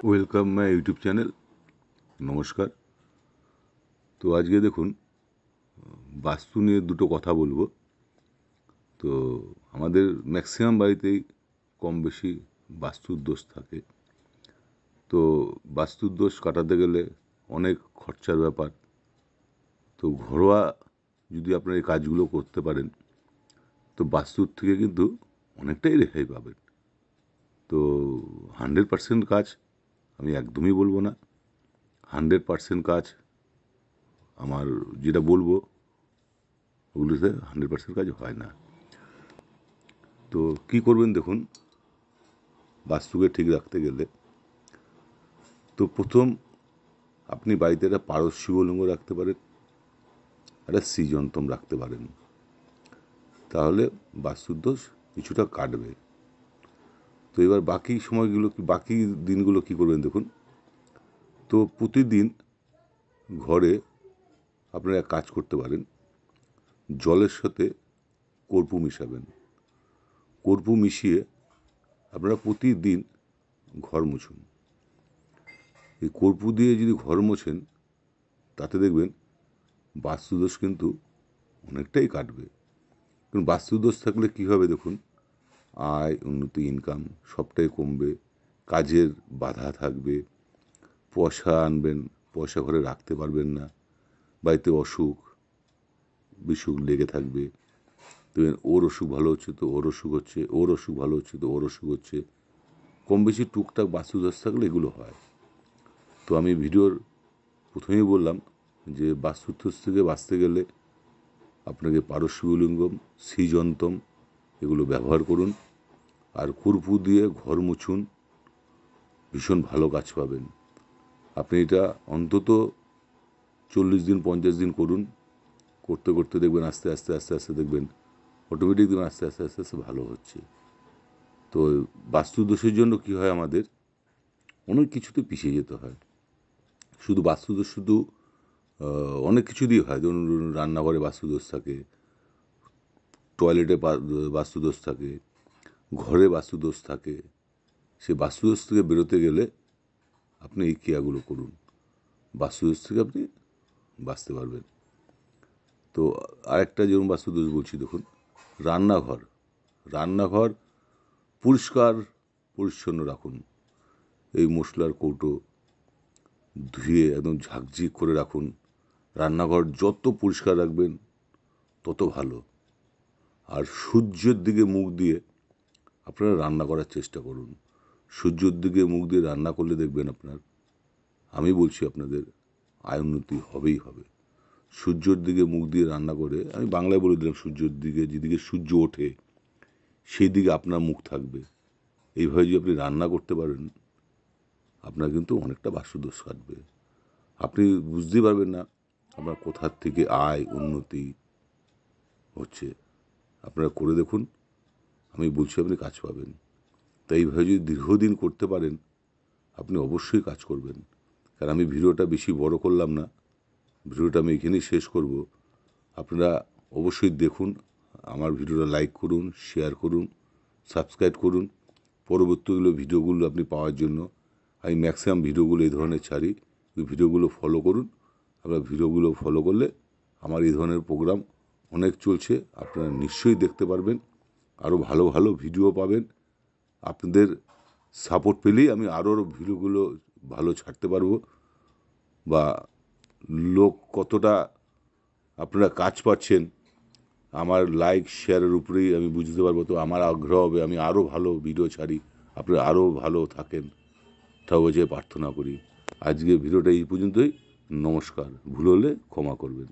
Welcome my YouTube channel. নমস্কার। তো আজকে দেখুন বাস্তু নিয়ে দুটো কথা বলবো। তো আমাদের ম্যাক্সিমাম বাড়িতেই কম বেশি বাস্তুর দোষ থাকে। তো বাস্তুর দোষ কাটাতে গেলে অনেক খরচার ব্যাপার। তো ঘরোয়া যদি আপনারা এই কাজগুলো করতে পারেন তো বাস্তুর থেকে কিন্তু অনেকটাই রেহাই পাবেন। তো 100% কাজ আমি একদমই বলবো না। 100% কাজ আমার যেটা বলবো ওগুলোতে 100% কাজ হয় না। তো কি করবেন দেখুন, বাস্তুকে ঠিক রাখতে গেলে তো প্রথম আপনি বাড়িতে একটা পারস শিবলিঙ্গ রাখতে পারেন, একটা শ্রীযন্ত্রম রাখতে পারেন, তাহলে বাস্তুর দোষ কিছুটা কাটবে। তো এবার বাকি সময়গুলো বাকি দিনগুলো কি করবেন দেখুন। তো প্রতিদিন ঘরে আপনারা কাজ করতে পারেন, জলের সাথে কর্পূর মিশাবেন। কর্পূর মিশিয়ে আপনারা প্রতিদিন ঘর মুছুন। এই কর্পূর দিয়ে যদি ঘর মোছেন তাতে দেখবেন বাস্তুদোষ কিন্তু অনেকটাই কাটবে। কারণ বাস্তুদোষ থাকলে কী হবে দেখুন, আয় উন্নতি ইনকাম সবটাই কমবে, কাজের বাধা থাকবে, পয়সা আনবেন পয়সা ঘরে রাখতে পারবেন না, বাড়িতে অসুখ বিসুখ লেগে থাকবে। দেখবেন ওর অসুখ ভালো হচ্ছে তো ওর অসুখ হচ্ছে, ওর অসুখ ভালো হচ্ছে তো ওর অসুখ হচ্ছে। কম বেশি টুকটাক বাস্তুদোষ থাকলে এগুলো হয়। তো আমি ভিডিওর প্রথমেই বললাম যে বাস্তুদোষ থেকে বাঁচতে গেলে আপনাকে পারস শিবলিঙ্গম, শ্রীযন্ত্রম এগুলো ব্যবহার করুন, আর কর্পূর দিয়ে ঘর মুছুন, ভীষণ ভালো কাজ পাবেন। আপনি এটা অন্তত 40 দিন 50 দিন করুন। করতে করতে দেখবেন আস্তে আস্তে আস্তে আস্তে দেখবেন অটোমেটিক দেখবেন আস্তে আস্তে আস্তে আস্তে ভালো হচ্ছে। তো বাস্তুদোষের জন্য কি হয়, আমাদের অনেক কিছুতে পিছিয়ে যেতে হয়। শুধু বাস্তুদোষ শুধু অনেক কিছু দিয়ে হয়। ধরুন রান্নাঘরে বাস্তুদোষ থাকে, টয়লেটে বাস্তুদোষ থাকে, ঘরে বাস্তুদোষ থাকে। সে বাস্তুদোষ থেকে বেরোতে গেলে আপনি এই ক্রিয়াগুলো করুন, বাস্তুদোষ থেকে আপনি বাঁচতে পারবেন। তো আরেকটা যেরকম বাস্তুদোষ বলছি দেখুন, রান্নাঘর পরিষ্কার পরিচ্ছন্ন রাখুন। এই মশলার কৌটো ধুয়ে একদম ঝাঁকঝিক করে রাখুন। রান্নাঘর যত পরিষ্কার রাখবেন তত ভালো। আর সূর্যের দিকে মুখ দিয়ে আপনারা রান্না করার চেষ্টা করুন। সূর্যের দিকে মুখ দিয়ে রান্না করলে দেখবেন আমি বলছি আপনাদের আয় উন্নতি হবেই হবে। সূর্যের দিকে মুখ দিয়ে রান্না করে, আমি বাংলায় বলে দিলাম, সূর্যের দিকে যেদিকে সূর্য ওঠে সেই দিকে আপনার মুখ থাকবে। এইভাবে যদি আপনি রান্না করতে পারেন আপনার কিন্তু অনেকটা বাস্তুদোষ কাটবে। আপনি বুঝতেই পারবেন না আপনার কোথার থেকে আয় উন্নতি হচ্ছে। আপনারা করে দেখুন, আমি বলছি আপনি কাজ পাবেন। তাই এইভাবে যদি দীর্ঘদিন করতে পারেন আপনি অবশ্যই কাজ করবেন। কারণ আমি ভিডিওটা বেশি বড় করলাম না, ভিডিওটা আমি এখানেই শেষ করব। আপনারা অবশ্যই দেখুন, আমার ভিডিওটা লাইক করুন, শেয়ার করুন, সাবস্ক্রাইব করুন। পরবর্তীগুলো ভিডিওগুলো আপনি পাওয়ার জন্য আমি ম্যাক্সিমাম ভিডিওগুলো এই ধরনের ছাড়ি, ওই ভিডিওগুলো ফলো করুন। আপনারা ভিডিওগুলো ফলো করলে আমার এই ধরনের প্রোগ্রাম অনেক চলছে, আপনারা নিশ্চয়ই দেখতে পারবেন, আরও ভালো ভালো ভিডিও পাবেন। আপনাদের সাপোর্ট পেলেই আমি আরও ভিডিওগুলো ভালো ছাড়তে পারবো, বা লোক কতটা আপনারা কাজ পাচ্ছেন আমার লাইক শেয়ারের উপরেই আমি বুঝতে পারবো। তো আমার আগ্রহ হবে আমি আরও ভালো ভিডিও ছাড়ি, আপনারা আরও ভালো থাকেন, ঠাকুর যে প্রার্থনা করি। আজকে ভিডিওটা এই পর্যন্তই। নমস্কার। ভুল হলে ক্ষমা করবেন।